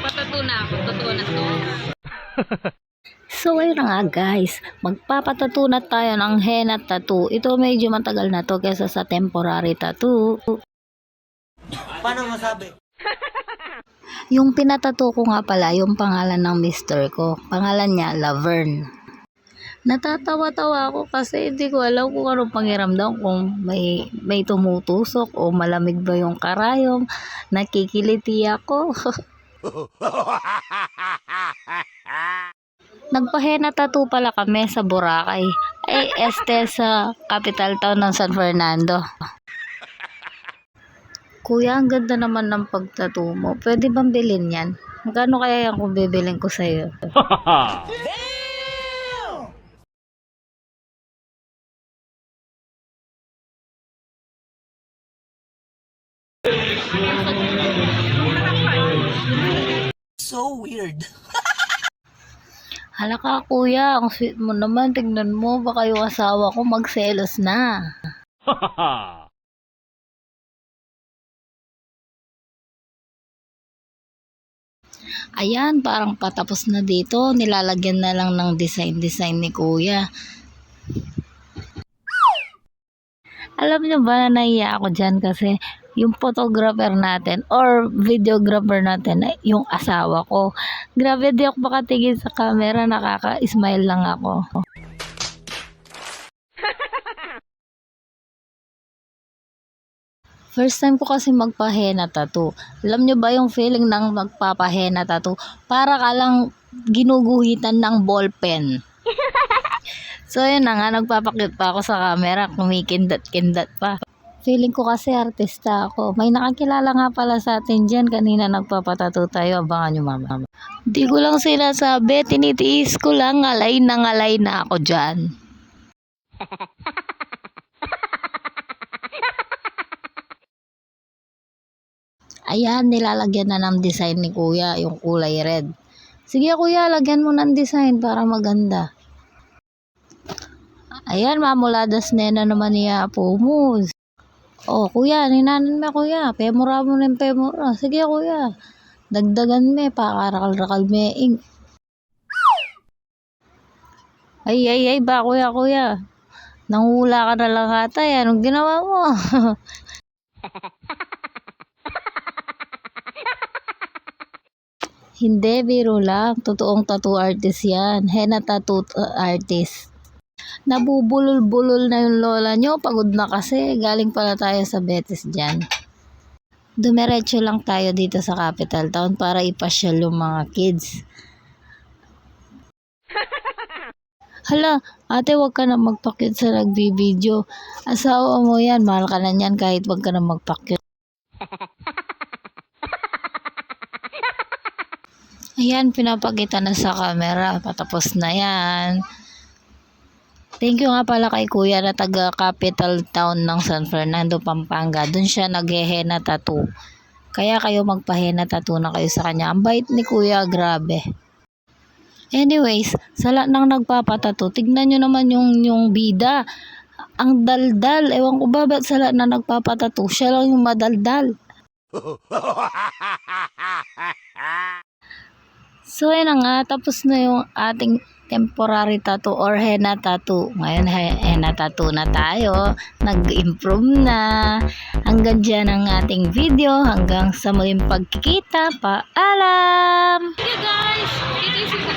Patato na ako. Totoo na to. So ayun na nga guys, magpapatattoo na tayo ng henna tattoo. Ito medyo matagal na to kaysa sa temporary tattoo. Paano masabi? Yung pinatattoo ko nga pala, yung pangalan ng mister ko. Pangalan niya, Laverne. Natatawa-tawa ako kasi hindi ko alam kung anong pangiramdam, kung may tumutusok o malamig ba yung karayom. Nakikiliti ako. Nagpa-henna tattoo pala kami sa Boracay. Ay, sa capital town ng San Fernando. Kuya, ang ganda naman ng pagtattoo mo. Pwede bang bilhin yan? Magkano kaya yan kung bibilin ko sa'yo? So weird. Hala ka kuya, ang sweet mo naman. Tignan mo, baka yung asawa ko magselos na. Ayan, parang patapos na dito. Nilalagyan na lang ng design ni kuya. Alam niyo ba na naiya ako dyan kasi yung photographer natin or videographer natin ay yung asawa ko. Grabe, di ako makatingin sa camera, nakaka-smile lang ako. First time ko kasi magpa-henna tattoo. Alam nyo ba yung feeling ng magpapa-henna tattoo? Para ka lang ginuguhitan ng ballpen. So yun na nga, nagpapakit pa ako sa camera, kumikindat-kindat pa. Feeling ko kasi artista ako. May nakakilala nga pala sa atin dyan. Kanina nagpapatattoo tayo. Abangan nyo mama. Di ko lang sinasabi, tinitiis ko lang. Ngalay na ako dyan. Ayan, nilalagyan na ng design ni kuya, yung kulay red. Sige kuya, lagyan mo ng design para maganda. Ayan, mamuladas na naman niya po mo. Oh kuya, ninanan mo kuya, pemura mo ng pemura. Sige kuya, dagdagan me, pakarakal-rakal me ink. Ay, ba kuya. Nangula ka na lang ata, anong ginawa mo? Hindi, biro lang. Totoong tattoo artist yan. Henna tattoo artist. Nabubulol-bulol na yung lola nyo. Pagod na kasi. Galing pala tayo sa Betis dyan. Dumiretso lang tayo dito sa capital town para ipasyal yung mga kids. Hala, ate, wag ka na magpakit sa nagbibideo. Asawa mo yan. Mahal ka na yan kahit wag ka na magpakit. Ayan, pinapakita na sa camera. Patapos na yan. Thank you nga pala kay kuya na taga capital town ng San Fernando, Pampanga. Doon siya nag-henna tattoo. Kaya kayo magpa-henna tattoo na kayo sa kanya. Ang bait ni kuya, grabe. Anyways, sa lahat ng nagpapatattoo, tignan nyo naman yung bida. Ang daldal. Ewan ko ba ba't sa lahat na nagpapatattoo, siya lang yung madaldal. So yun na nga, tapos na yung ating temporary tattoo or henna tattoo. Ngayon henna tattoo na tayo. Nag-improve na. Hanggang dyan ang ating video. Hanggang sa muling pagkikita. Paalam! Okay guys, ito yung